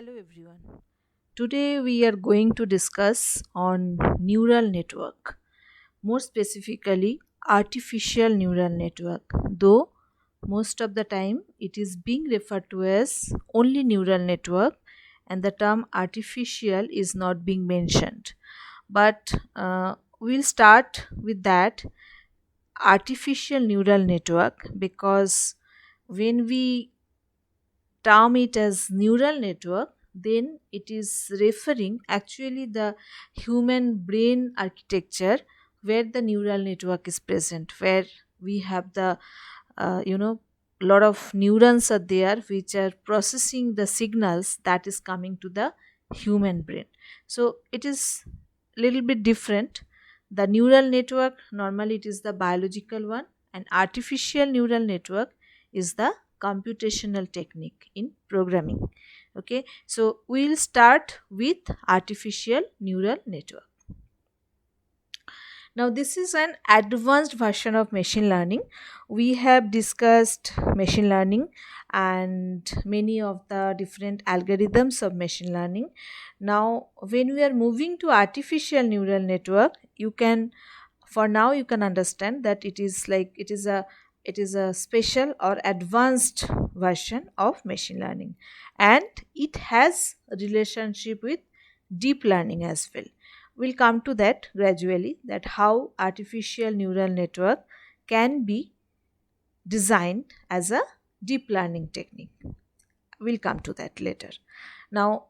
Hello everyone. Today we are going to discuss on neural network, more specifically artificial neural network. Though most of the time it is being referred to as only neural network and the term artificial is not being mentioned. But we'll start with that artificial neural network because when we term it as neural network, then it is referring actually the human brain architecture where the neural network is present, where we have the lot of neurons are there which are processing the signals that is coming to the human brain. So it is little bit different. The neural network normally it is the biological one, and artificial neural network is the computational technique in programming. Okay, so we'll start with artificial neural network. Now, this is an advanced version of machine learning. We have discussed machine learning and many of the different algorithms of machine learning. Now, when we are moving to artificial neural network, you can, for now you can understand that it is a special or advanced version of machine learning, and it has a relationship with deep learning as well. We'll come to that gradually, that how artificial neural network can be designed as a deep learning technique. We'll come to that later. Now,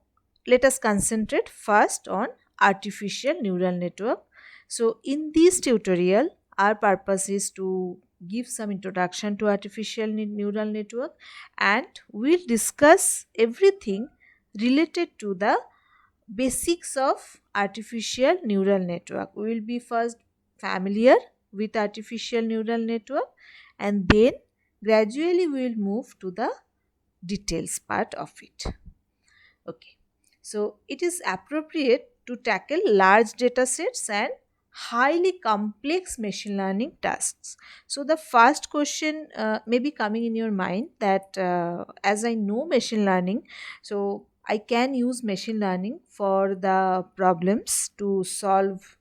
let us concentrate first on artificial neural network. So, in this tutorial, our purpose is to give some introduction to artificial neural network, and we'll discuss everything related to the basics of artificial neural network. We will be first familiar with artificial neural network, and then gradually we will move to the details part of it. Okay, so it is appropriate to tackle large data sets and highly complex machine learning tasks. So the first question may be coming in your mind that as I know machine learning, so I can use machine learning for the problems to solve,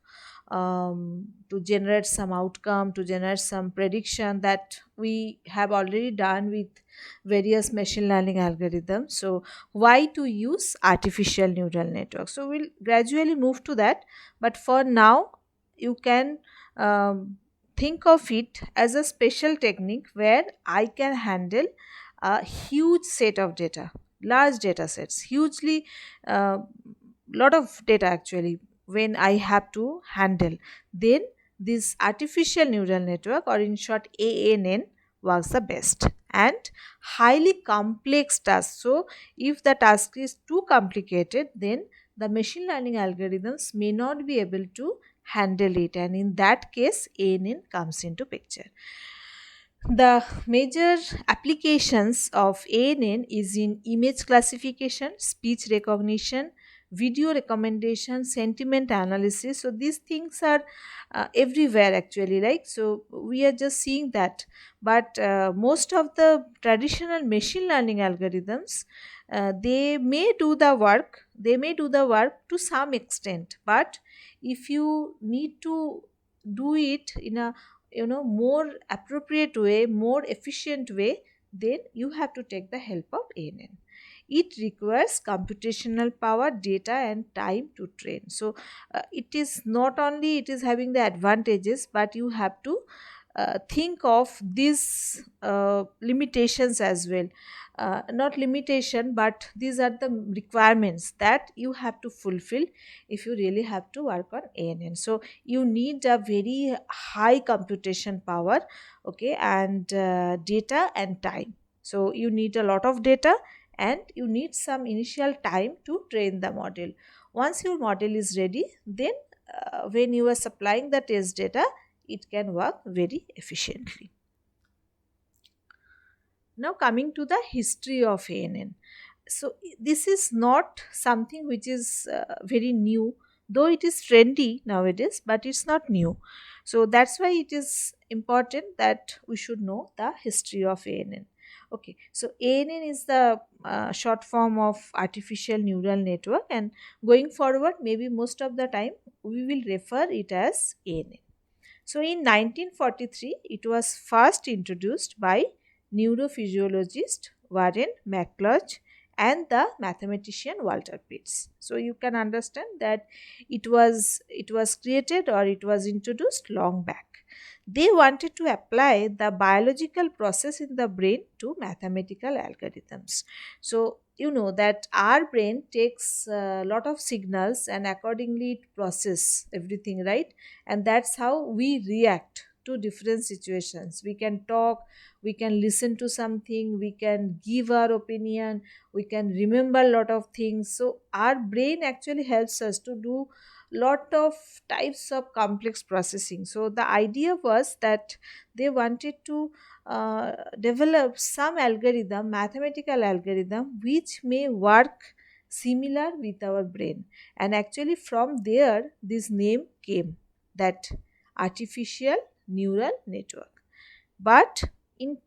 to generate some outcome, to generate some prediction that we have already done with various machine learning algorithms. So why to use artificial neural network? So we'll gradually move to that, but for now you can think of it as a special technique where I can handle a huge set of data, large data sets, hugely lot of data actually. When I have to handle, then this artificial neural network, or in short ANN, works the best, and highly complex tasks. So if the task is too complicated, then the machine learning algorithms may not be able to handle it, and in that case ANN comes into picture. The major applications of ANN is in image classification, speech recognition, video recommendation, sentiment analysis. So these things are everywhere actually, right? So we are just seeing that, but most of the traditional machine learning algorithms, they may do the work to some extent, but if you need to do it in a more appropriate way, more efficient way, then you have to take the help of ANN. It requires computational power, data and time to train. So it is not only it is having the advantages, but you have to think of these limitations as well. Not limitation, but these are the requirements that you have to fulfill if you really have to work on ANN. So you need a very high computation power, okay, and data and time. So you need a lot of data, and you need some initial time to train the model. Once your model is ready, then when you are supplying the test data, it can work very efficiently. Now coming to the history of ANN. So this is not something which is very new, though it is trendy nowadays, but it's not new. So that's why it is important that we should know the history of ANN. Okay, so ANN is the short form of artificial neural network, and going forward, maybe most of the time we will refer it as ANN. So in 1943, it was first introduced by neurophysiologist Warren McCulloch and the mathematician Walter Pitts. So you can understand that it was created, or it was introduced long back. They wanted to apply the biological process in the brain to mathematical algorithms. So you know that our brain takes a lot of signals and accordingly it process everything, right? And that's how we react to different situations. We can talk, we can listen to something, we can give our opinion, we can remember a lot of things. So our brain actually helps us to do lot of types of complex processing. So the idea was that they wanted to develop some algorithm, mathematical algorithm, which may work similar with our brain. And actually from there this name came, that artificial neural network. But in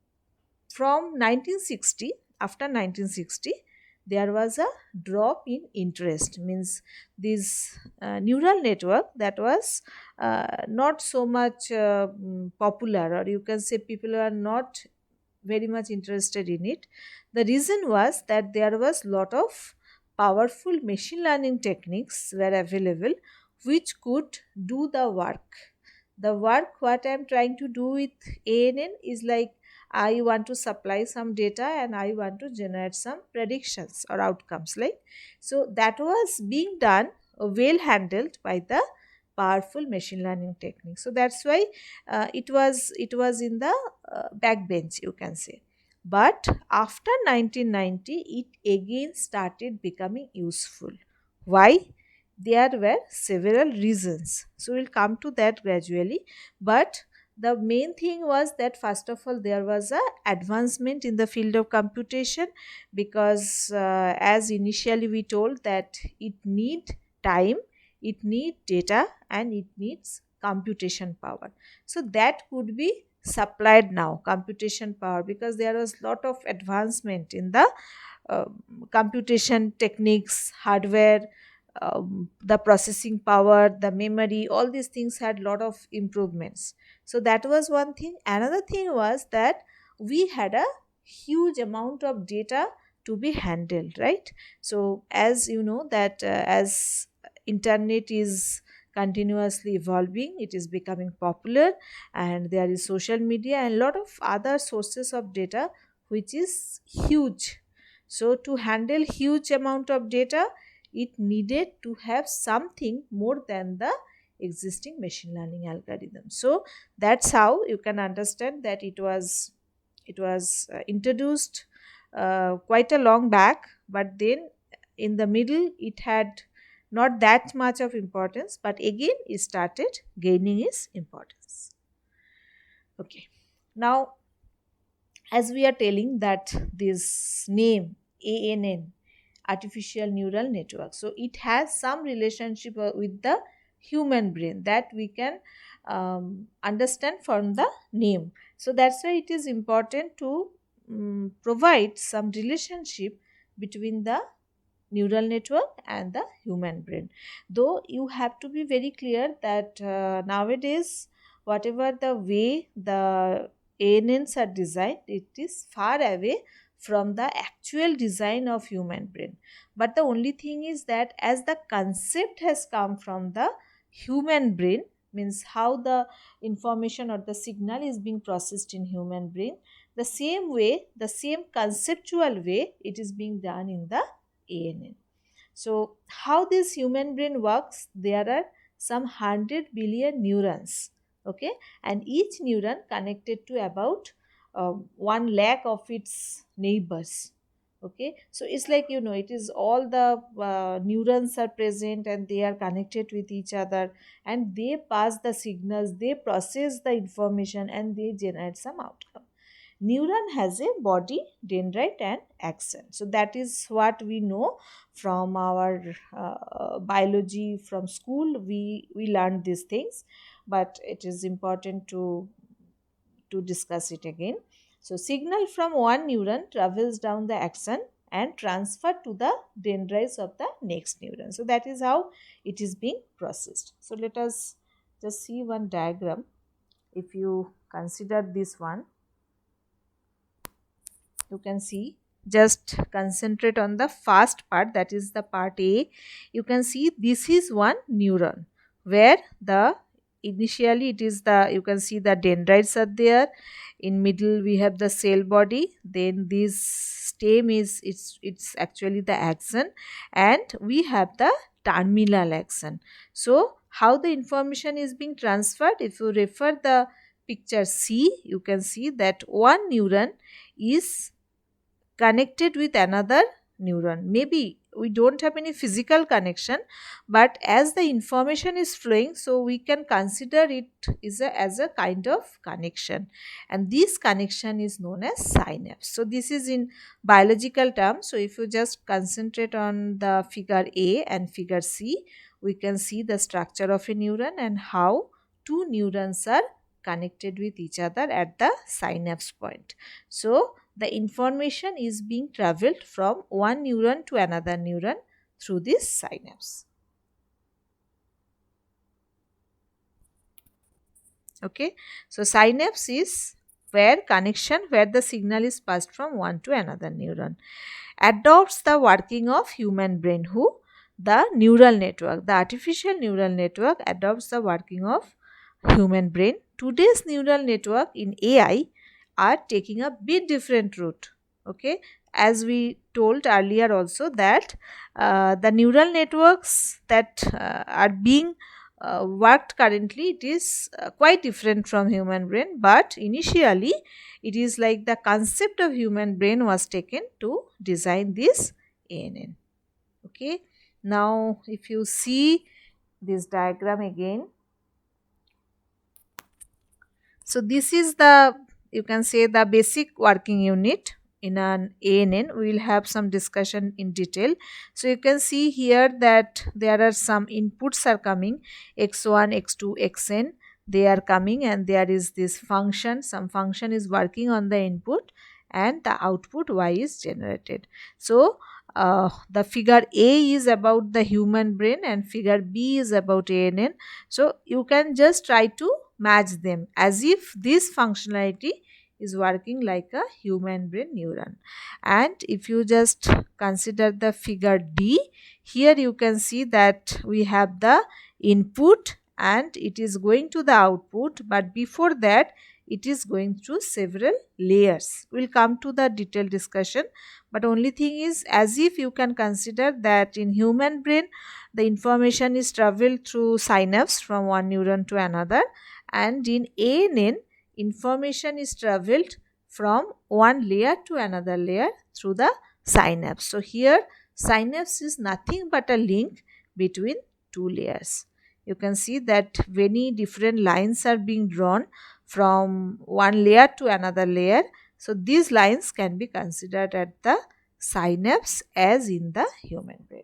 from 1960, after 1960, there was a drop in interest, means this neural network that was not so much popular, or you can say people are not very much interested in it. The reason was that there was lot of powerful machine learning techniques were available which could do the work. The work what I'm trying to do with ANN is like, I want to supply some data and I want to generate some predictions or outcomes, like, so that was being done, well handled by the powerful machine learning technique. So that's why it was in the backbench, you can say. But after 1990 it again started becoming useful. Why? There were several reasons, so we'll come to that gradually. But the main thing was that first of all there was a advancement in the field of computation, because as initially we told that it need time, it need data, and it needs computation power. So that could be supplied now, computation power, because there was lot of advancement in the uh, computation techniques, hardware, the processing power, the memory, all these things had lot of improvements. So that was one thing. Another thing was that we had a huge amount of data to be handled, right? So as you know that as internet is continuously evolving, it is becoming popular, and there is social media and lot of other sources of data which is huge. So to handle huge amount of data, it needed to have something more than the existing machine learning algorithm. So that's how you can understand that it was introduced quite a long back, but then in the middle it had not that much of importance, but again it started gaining its importance. Okay, now as we are telling that this name ANN, artificial neural network, so it has some relationship with the human brain that we can understand from the name. So that's why it is important to provide some relationship between the neural network and the human brain. Though you have to be very clear that nowadays whatever the way the ANNs are designed, it is far away from the actual design of human brain. But the only thing is that as the concept has come from the human brain, means how the information or the signal is being processed in human brain, the same way, the same conceptual way it is being done in the ANN. So, how this human brain works? There are some 100 billion neurons, okay, and each neuron connected to about 1 lakh of its neighbors. Okay, so it's like, it is all the neurons are present and they are connected with each other, and they pass the signals, they process the information, and they generate some outcome. Neuron has a body, dendrite, and axon. So that is what we know from our biology from school. We learned these things, but it is important to discuss it again. So signal from one neuron travels down the axon and transferred to the dendrites of the next neuron. So that is how it is being processed. So let us just see one diagram. If you consider this one, you can see, just concentrate on the first part, that is the part A. You can see this is one neuron where the initially it is the, you can see the dendrites are there, in middle we have the cell body, then this stem is, it's actually the axon, and we have the terminal axon. So how the information is being transferred, if you refer the picture C, you can see that one neuron is connected with another neuron. Maybe we don't have any physical connection, but as the information is flowing, so we can consider it is as a kind of connection, and this connection is known as synapse. So this is in biological terms. So if you just concentrate on the figure A and figure C, we can see the structure of a neuron and how two neurons are connected with each other at the synapse point. So the information is being traveled from one neuron to another neuron through this synapse. Okay, so synapse is where connection, where the signal is passed from one to another neuron. Adopts the working of human brain. Who? The neural network, the artificial neural network adopts the working of human brain. Today's neural network in AI are taking a bit different route. Okay, as we told earlier also that the neural networks that are being worked currently, it is quite different from human brain, but initially it is like the concept of human brain was taken to design this ANN. Okay, now if you see this diagram again, so this is the, you can say, the basic working unit in an ANN. We will have some discussion in detail. So you can see here that there are some inputs are coming, x1, x2, xn, they are coming, and there is this function, some function is working on the input, and the output y is generated. So the figure A is about the human brain and figure B is about ANN. So you can just try to match them as if this functionality is working like a human brain neuron. And if you just consider the figure D, here you can see that we have the input and it is going to the output, but before that it is going through several layers. We'll come to the detailed discussion, but only thing is, as if you can consider that in human brain the information is traveled through synapse from one neuron to another, and in ANN information is traveled from one layer to another layer through the synapse. So here synapse is nothing but a link between two layers. You can see that many different lines are being drawn from one layer to another layer. So these lines can be considered at the synapse as in the human brain.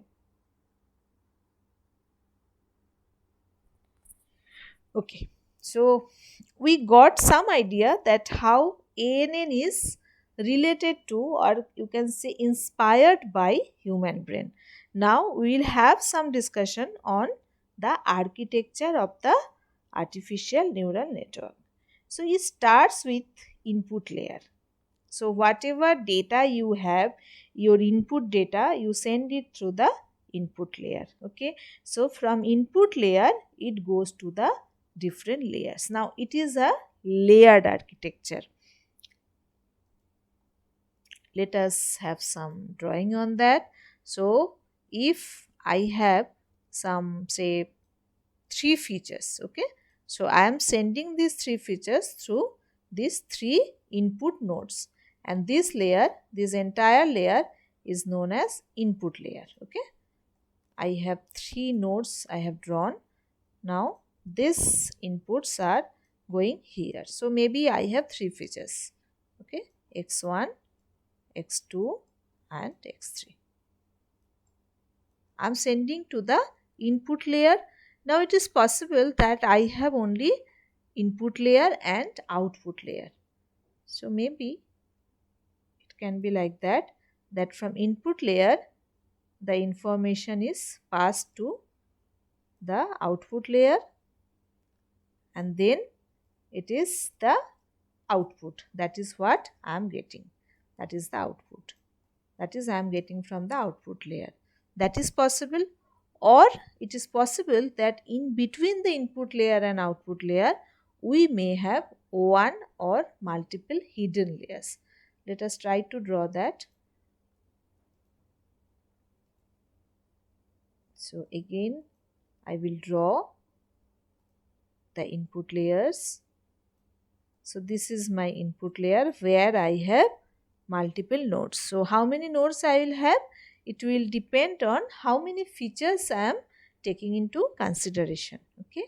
Okay, so we got some idea that how ANN is related to, or you can say inspired by, human brain. Now we will have some discussion on the architecture of the artificial neural network. So it starts with input layer. So whatever data you have, your input data, you send it through the input layer. Okay, so from input layer it goes to the different layers. Now it is a layered architecture. Let us have some drawing on that. So if I have some, say, 3 features, okay, so I am sending these 3 features through these 3 input nodes, and this layer, this entire layer is known as input layer. Okay, I have 3 nodes I have drawn. Now these inputs are going here. So maybe I have 3 features. Okay, x1, x2 and x3. I am sending to the input layer. Now it is possible that I have only input layer and output layer. So maybe can be like that, that from input layer the information is passed to the output layer, and then it is the output. That is what I am getting. That is the output. That is I am getting from the output layer. That is possible, or it is possible that in between the input layer and output layer we may have one or multiple hidden layers. Let us try to draw that. So again I will draw the input layers. So this is my input layer where I have multiple nodes. So how many nodes I will have? It will depend on how many features I am taking into consideration. Okay.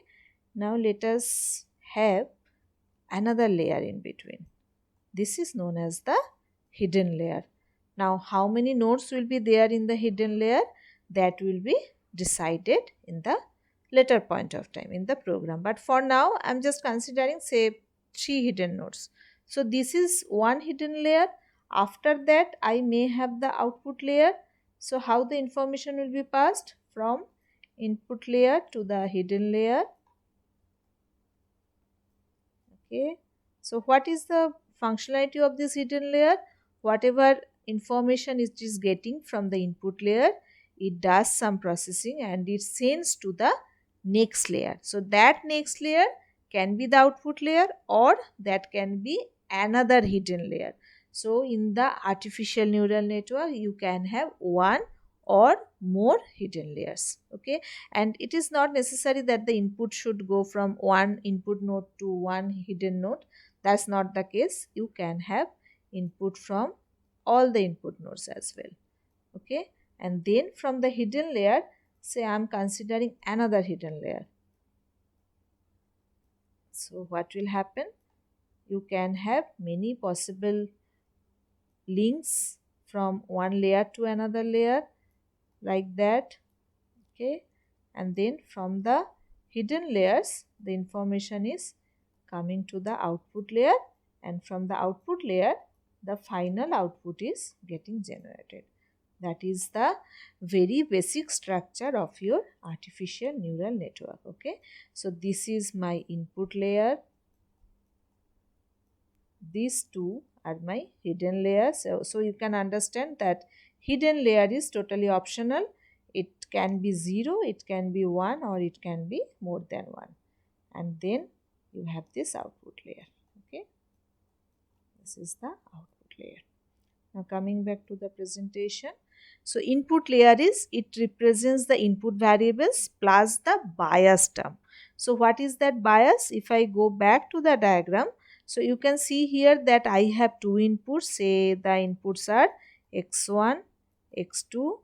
Now let us have another layer in between. This is known as the hidden layer. Now how many nodes will be there in the hidden layer? That will be decided in the later point of time in the program. But for now I am just considering say 3 hidden nodes. So this is one hidden layer. After that I may have the output layer. So how the information will be passed? From input layer to the hidden layer. Okay. So what is the functionality of this hidden layer? Whatever information it is getting from the input layer, it does some processing and it sends to the next layer. So that next layer can be the output layer, or that can be another hidden layer. So in the artificial neural network you can have one or more hidden layers. Okay. And it is not necessary that the input should go from one input node to one hidden node. That's not the case. You can have input from all the input nodes as well. Okay. And then from the hidden layer, say I am considering another hidden layer. So what will happen? You can have many possible links from one layer to another layer like that. Okay. And then from the hidden layers the information is coming to the output layer, and from the output layer the final output is getting generated. That is the very basic structure of your artificial neural network. Okay. So this is my input layer. These two are my hidden layers. So you can understand that hidden layer is totally optional. It can be 0, it can be 1, or it can be more than 1. And then you have this output layer. Okay. This is the output layer. Now coming back to the presentation. So input layer is, it represents the input variables plus the bias term. So what is that bias? If I go back to the diagram, so you can see here that I have two inputs. Say the inputs are x1, x2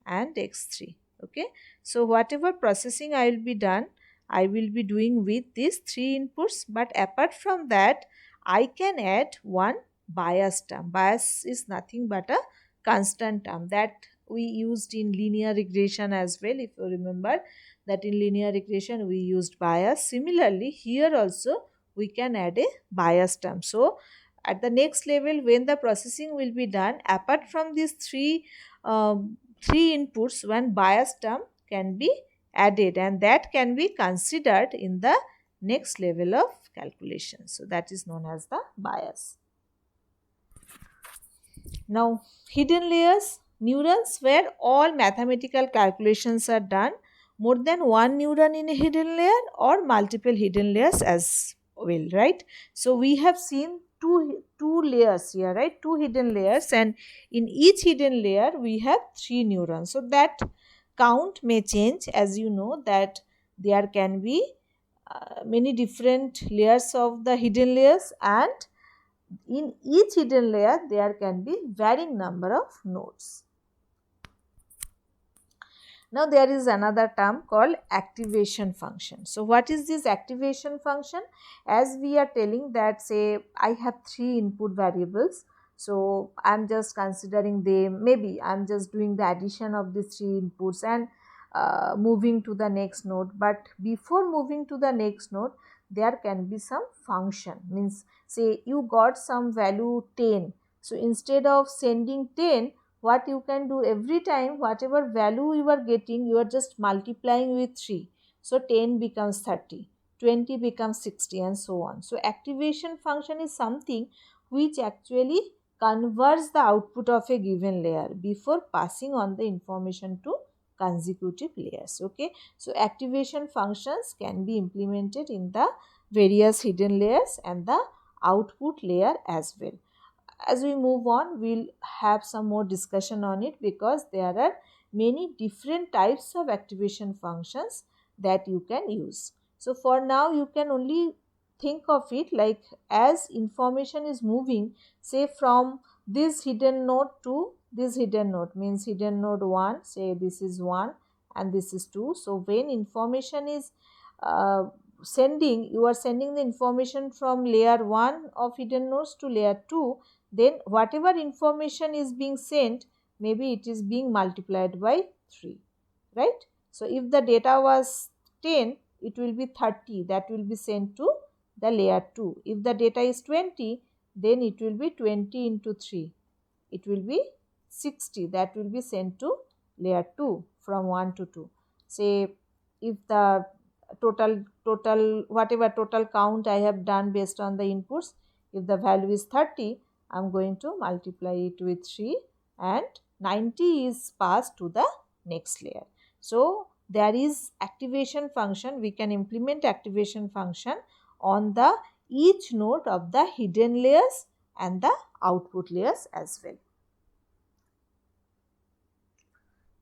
and x3. Okay. So whatever processing I will be done, I will be doing with these three inputs. But apart from that, I can add one bias term. Bias is nothing but a constant term that we used in linear regression as well. If you remember that in linear regression we used bias. Similarly here also we can add a bias term. So at the next level when the processing will be done, apart from these three inputs, one bias term can be added, and that can be considered in the next level of calculation. So that is known as the bias. Now hidden layers, neurons where all mathematical calculations are done, more than one neuron in a hidden layer or multiple hidden layers as well, right? So we have seen two layers here, right? Two hidden layers, and in each hidden layer we have three neurons. So that count may change, as you know that there can be many different layers of the hidden layers, and in each hidden layer there can be varying number of nodes. Now there is another term called activation function. So what is this activation function? As we are telling that, say I have three input variables, so I am just considering them, maybe I am just doing the addition of these three inputs and moving to the next node. But before moving to the next node there can be some function, means say you got some value 10. So instead of sending 10, what you can do, every time whatever value you are getting, you are just multiplying with 3. So 10 becomes 30, 20 becomes 60, and so on. So activation function is something which actually converts the output of a given layer before passing on the information to consecutive layers. Okay, so activation functions can be implemented in the various hidden layers and the output layer as well. As we move on, we'll have some more discussion on it, because there are many different types of activation functions that you can use. So for now, you can only think of it like, as information is moving, say from this hidden node to this hidden node, means hidden node 1, say this is 1 and this is 2. So when information is you are sending the information from layer 1 of hidden nodes to layer 2, then whatever information is being sent, maybe it is being multiplied by 3, right? So if the data was 10, it will be 30 that will be sent to the layer 2. If the data is 20, then it will be 20 into 3, it will be 60 that will be sent to layer 2 from 1 to 2. Say if the total whatever total count I have done based on the inputs, if the value is 30, I am going to multiply it with 3, and 90 is passed to the next layer. So there is activation function, we can implement activation function on the each node of the hidden layers and the output layers as well.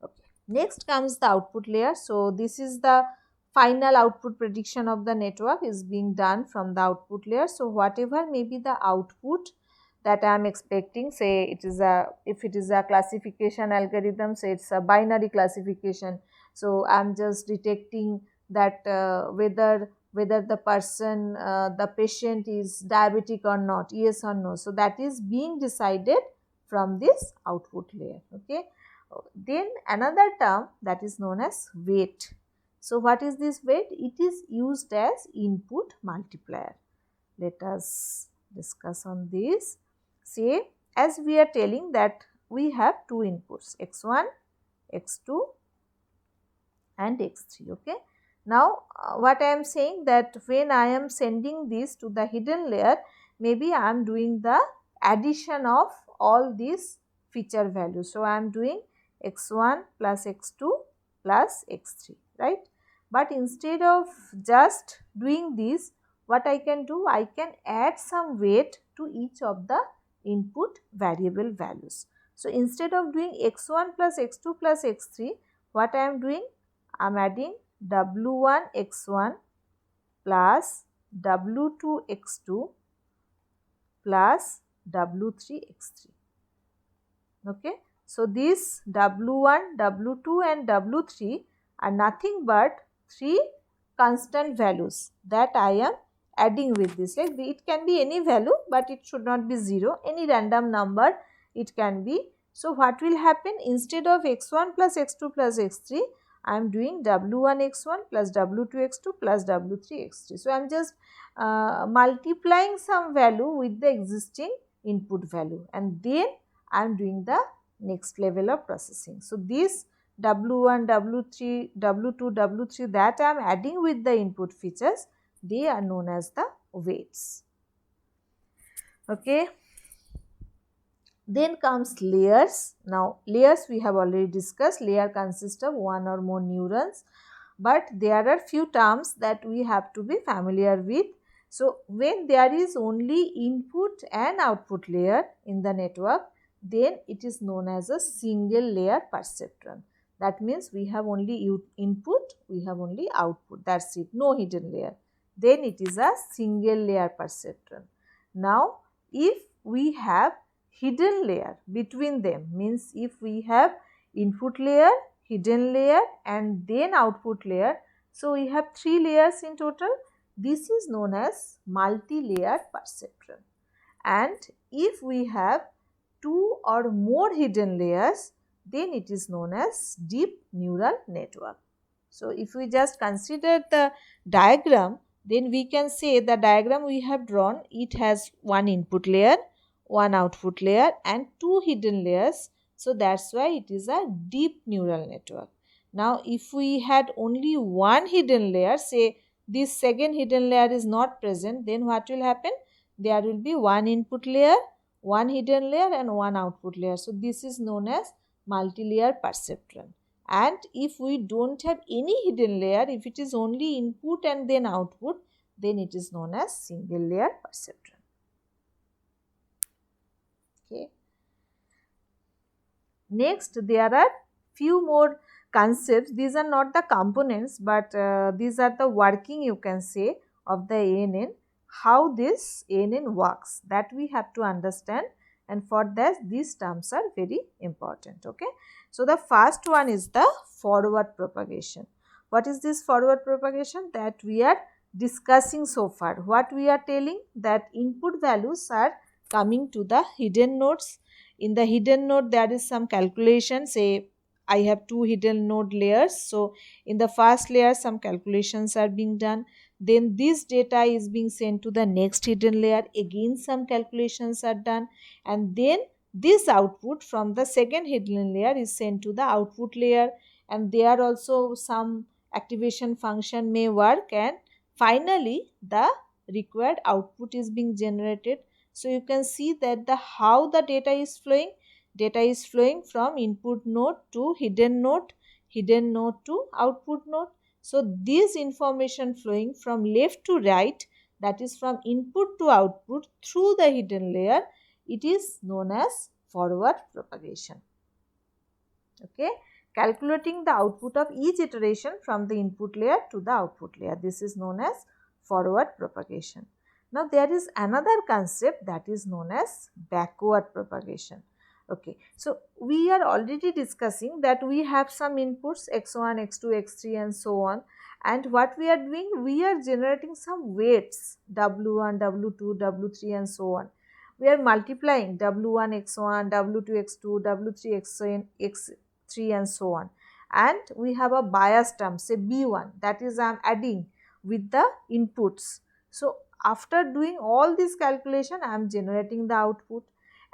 Okay. Next comes the output layer. So this is the final output prediction of the network is being done from the output layer. So whatever may be the output that I am expecting, say it is if it is a classification algorithm, say it's a binary classification. So I am just detecting that whether the person, the patient is diabetic or not, yes or no. So that is being decided from this output layer. Okay. Then another term that is known as weight. So what is this weight? It is used as input multiplier. Let us discuss on this. Say, as we are telling that we have two inputs, x1, x2 and x3. Okay. Now what I am saying, that when I am sending this to the hidden layer, maybe I am doing the addition of all these feature values. So I am doing x1 plus x2 plus x3, right? But instead of just doing this, what I can do, I can add some weight to each of the input variable values. So instead of doing x1 plus x2 plus x3, what I am doing, I am adding w1 x1 plus w2 x2 plus w3 x3. Okay. So this w1, w2 and w3 are nothing but 3 constant values that I am adding with this. Like it can be any value, but it should not be 0, any random number it can be. So what will happen, instead of x1 plus x2 plus x3, I am doing w1 x1 plus w2 x2 plus w3 x3. So I am just multiplying some value with the existing input value, and then I am doing the next level of processing. So this w1, w3, w2, w3 that I am adding with the input features, they are known as the weights. Okay. Then comes layers. Now layers we have already discussed. Layer consists of one or more neurons, but there are few terms that we have to be familiar with. So when there is only input and output layer in the network, then it is known as a single layer perceptron. That means we have only input, we have only output, that's it, no hidden layer. Then it is a single layer perceptron. Now if we have hidden layer between them, means if we have input layer, hidden layer and then output layer, so we have 3 layers in total. This is known as multi-layer perceptron. And if we have 2 or more hidden layers, then it is known as deep neural network. So if we just consider the diagram, then we can say the diagram we have drawn, it has one input layer, one output layer and two hidden layers. So that's why it is a deep neural network. Now if we had only one hidden layer, say this second hidden layer is not present, then what will happen? There will be one input layer, one hidden layer and one output layer. So this is known as multi-layer perceptron. And if we don't have any hidden layer, if it is only input and then output, then it is known as single layer perceptron. Okay. Next, there are few more concepts. These are not the components, but these are the working, you can say, of the ANN. How this ANN works, that we have to understand, and for that these terms are very important. Okay. So the first one is the forward propagation. What is this forward propagation that we are discussing so far? What we are telling, that input values are coming to the hidden nodes. In the hidden node there is some calculation. Say I have two hidden node layers, so in the first layer some calculations are being done, then this data is being sent to the next hidden layer, again some calculations are done, and then this output from the second hidden layer is sent to the output layer, and there also some activation function may work, and finally the required output is being generated. So you can see that the how the data is flowing. Data is flowing from input node to hidden node to output node. So this information flowing from left to right, that is from input to output through the hidden layer, it is known as forward propagation. Okay, calculating the output of each iteration from the input layer to the output layer, this is known as forward propagation. Now there is another concept that is known as backward propagation. Okay, so we are already discussing that we have some inputs x1, x2, x3 and so on, and what we are doing, we are generating some weights w1, w2, w3 and so on. We are multiplying w1 x1, w2 x2, w3 xn, x3 and so on, and we have a bias term, say b1, that is I am adding with the inputs. So after doing all this calculation, I am generating the output,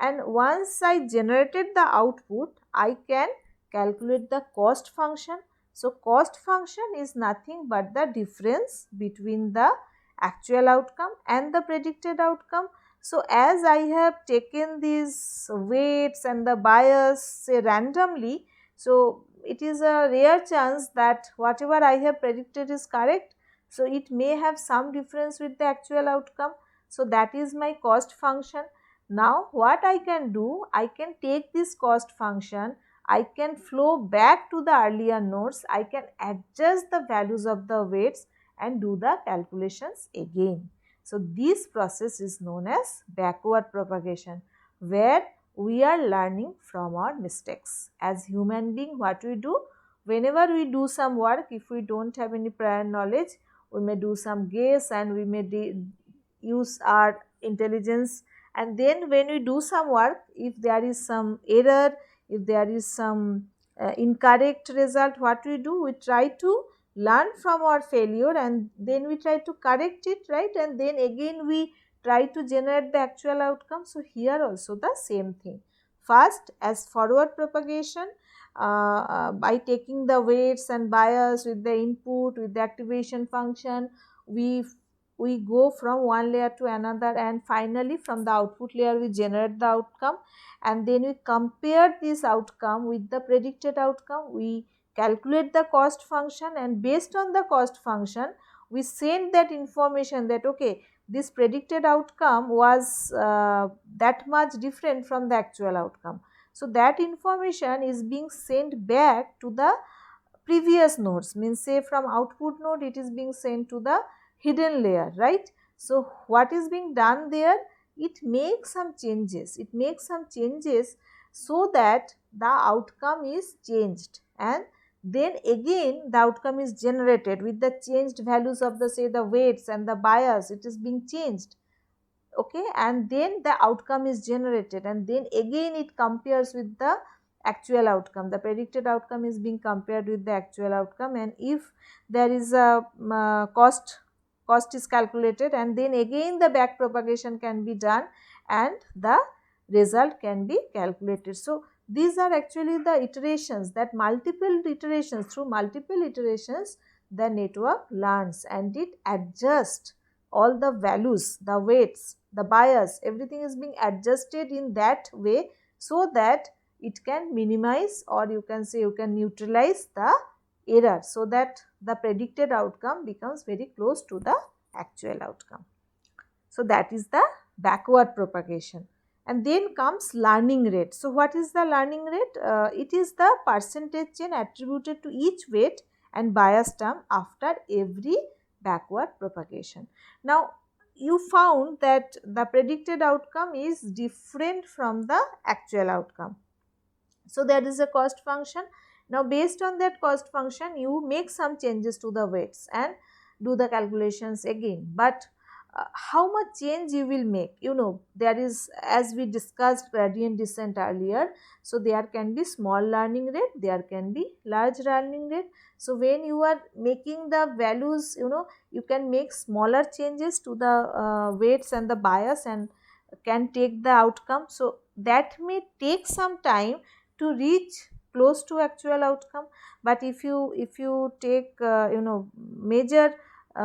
and once I generated the output, I can calculate the cost function. So cost function is nothing but the difference between the actual outcome and the predicted outcome. So as I have taken these weights and the bias, say randomly, so it is a rare chance that whatever I have predicted is correct. So it may have some difference with the actual outcome. So that is my cost function. Now what I can do, I can take this cost function, I can flow back to the earlier nodes, I can adjust the values of the weights and do the calculations again. So this process is known as backward propagation, where we are learning from our mistakes. As human being, what we do, whenever we do some work, if we don't have any prior knowledge, we may do some guess and we may use our intelligence, and then when we do some work, if there is some error, if there is some incorrect result, what we do, we try to learn from our failure and then we try to correct it, right, and then again we try to generate the actual outcome. So here also the same thing. First, as forward propagation, by taking the weights and bias with the input, with the activation function, we go from one layer to another, and finally from the output layer we generate the outcome, and then we compare this outcome with the predicted outcome. We calculate the cost function, and based on the cost function we send that information that okay, this predicted outcome was that much different from the actual outcome. So that information is being sent back to the previous nodes, means say from output node it is being sent to the hidden layer, right. So what is being done there, it makes some changes, so that the outcome is changed, and then again the outcome is generated with the changed values of the, say, the weights and the bias, it is being changed. Okay, and then the outcome is generated, and then again it compares with the actual outcome. The predicted outcome is being compared with the actual outcome, and if there is a cost is calculated, and then again the back propagation can be done, and the result can be calculated. So these are actually the iterations, that multiple iterations, through multiple iterations the network learns and it adjusts all the values, the weights, the bias, everything is being adjusted in that way so that it can minimize, or you can say you can neutralize the error, so that the predicted outcome becomes very close to the actual outcome. So that is the backward propagation. And then comes learning rate. So what is the learning rate? It is the percentage change attributed to each weight and bias term after every backward propagation. Now you found that the predicted outcome is different from the actual outcome. So there is a cost function. Now based on that cost function you make some changes to the weights and do the calculations again. But how much change you will make, there is, as we discussed gradient descent earlier, so there can be small learning rate, there can be large learning rate. So when you are making the values, you can make smaller changes to the weights and the bias and can take the outcome. So that may take some time to reach close to actual outcome. But if you take major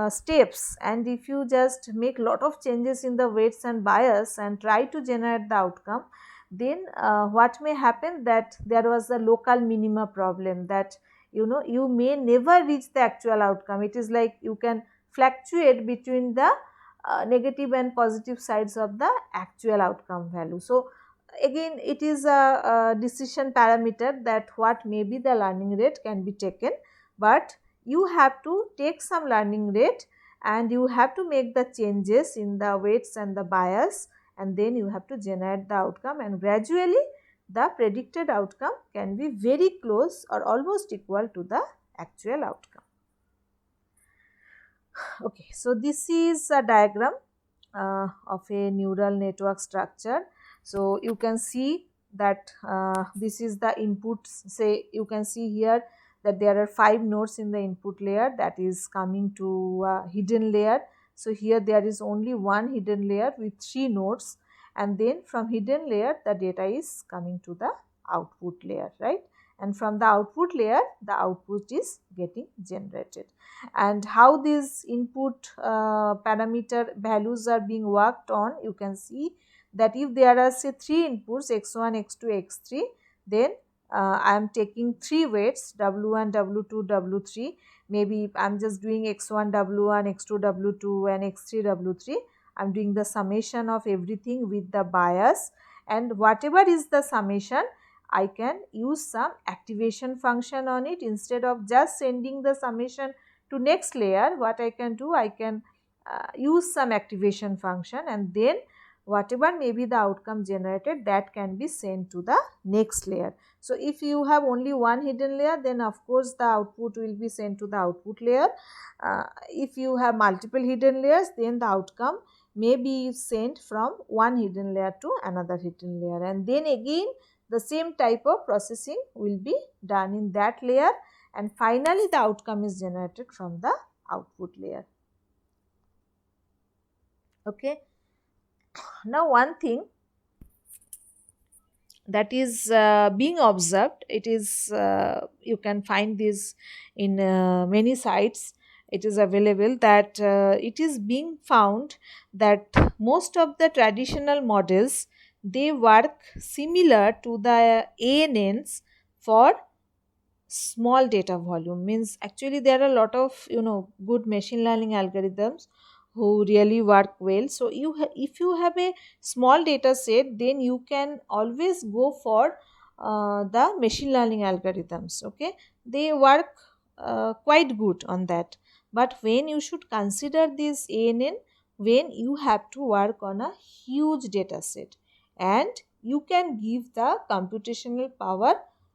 steps, and if you just make lot of changes in the weights and bias and try to generate the outcome, then what may happen, that there was a local minima problem, that you may never reach the actual outcome. It is like you can fluctuate between the negative and positive sides of the actual outcome value. So again it is a decision parameter that what may be the learning rate can be taken, but you have to take some learning rate and you have to make the changes in the weights and the bias, and then you have to generate the outcome, and gradually the predicted outcome can be very close or almost equal to the actual outcome. Okay, so this is a diagram of a neural network structure. So you can see that this is the inputs. Say you can see here that there are 5 nodes in the input layer that is coming to hidden layer. So here there is only one hidden layer with 3 nodes, and then from hidden layer the data is coming to the output layer, right? And from the output layer the output is getting generated. And how these input parameter values are being worked on, you can see that if there are say 3 inputs x1, x2, x3, then I am taking 3 weights w1, w2, w3. Maybe I am just doing x1 w1, x2 w2 and x3 w3. I am doing the summation of everything with the bias, and whatever is the summation I can use some activation function on it. Instead of just sending the summation to next layer, what I can do, I can use some activation function, and then whatever may be the outcome generated, that can be sent to the next layer. So if you have only one hidden layer, then of course the output will be sent to the output layer. If you have multiple hidden layers, then the outcome may be sent from one hidden layer to another hidden layer, and then again the same type of processing will be done in that layer, and finally the outcome is generated from the output layer. Okay. Now one thing that is being observed, it is you can find this in many sites, it is available, that it is being found that most of the traditional models, they work similar to the ANNs for small data volume. Means actually there are a lot of good machine learning algorithms who really work well. So if you have a small data set, then you can always go for the machine learning algorithms. Okay, they work quite good on that. But when you should consider this ANN, when you have to work on a huge data set, and you can give the computational power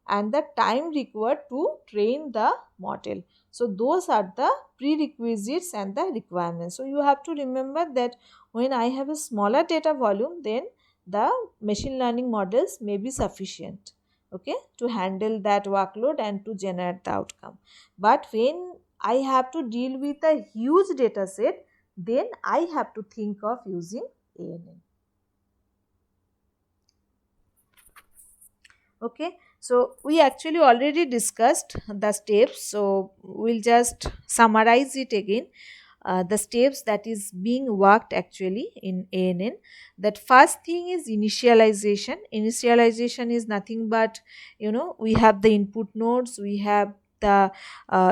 and the time required to train the model. So those are the prerequisites and the requirements. So you have to remember that when I have a smaller data volume, then the machine learning models may be sufficient, okay, to handle that workload and to generate the outcome. But when I have to deal with a huge data set, then I have to think of using ANN. Okay, so we actually already discussed the steps, so we'll just summarize it again. The steps that is being worked actually in ANN. That first thing is initialization. Initialization is nothing but, we have the input nodes, we have the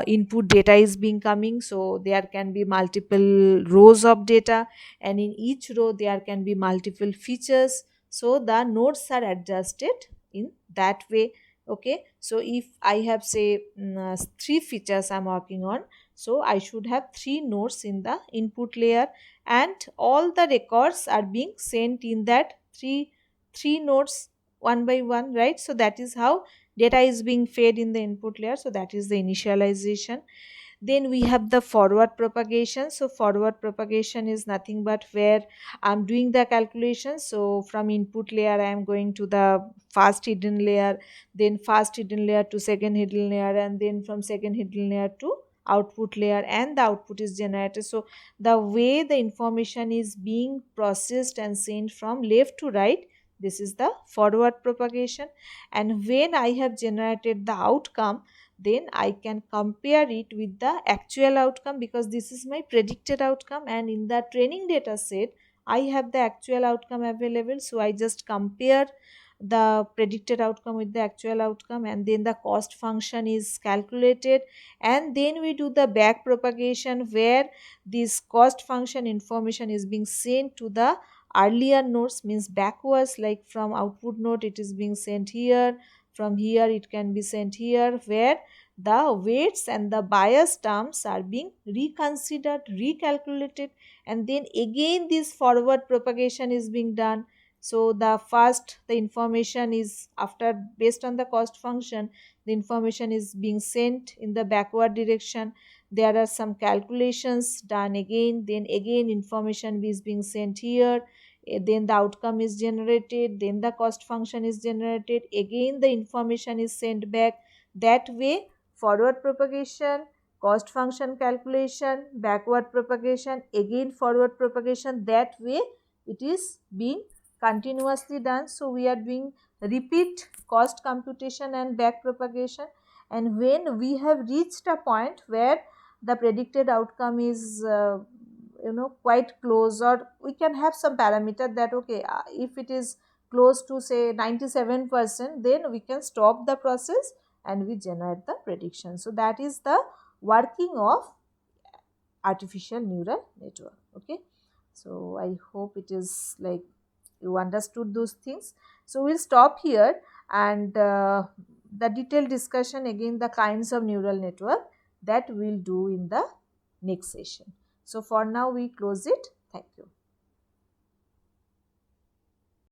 input data is being coming, so there can be multiple rows of data, and in each row there can be multiple features, so the nodes are adjusted in that way. Okay, so if I have say three features I'm working on, so I should have three nodes in the input layer, and all the records are being sent in that three nodes one by one, right? So that is how data is being fed in the input layer. So that is the initialization. Then we have the forward propagation. So forward propagation is nothing but where I'm doing the calculation. So from input layer I am going to the first hidden layer, then first hidden layer to second hidden layer, and then from second hidden layer to output layer, and the output is generated. So the way the information is being processed and sent from left to right, this is the forward propagation. And when I have generated the outcome, then I can compare it with the actual outcome, because this is my predicted outcome, and in the training data set I have the actual outcome available. So I just compare the predicted outcome with the actual outcome, and then the cost function is calculated, and then we do the back propagation where this cost function information is being sent to the earlier nodes, means backwards, like from output node it is being sent here, from here it can be sent here, where the weights and the bias terms are being reconsidered, recalculated, and then again this forward propagation is being done. So the information is after, based on the cost function, the information is being sent in the backward direction. There are some calculations done again, then again information is being sent here. Then the outcome is generated, then the cost function is generated, again the information is sent back. That way, forward propagation, cost function calculation, backward propagation, again forward propagation, that way it is being continuously done. So we are doing repeat cost computation and back propagation, and when we have reached a point where the predicted outcome is quite close, or we can have some parameter that okay, if it is close to say 97%, then we can stop the process and we generate the prediction. So that is the working of artificial neural network. Okay, so I hope it is like you understood those things. So we'll stop here, and the detailed discussion again, the kinds of neural network, that we'll do in the next session. So for now we close it. Thank you.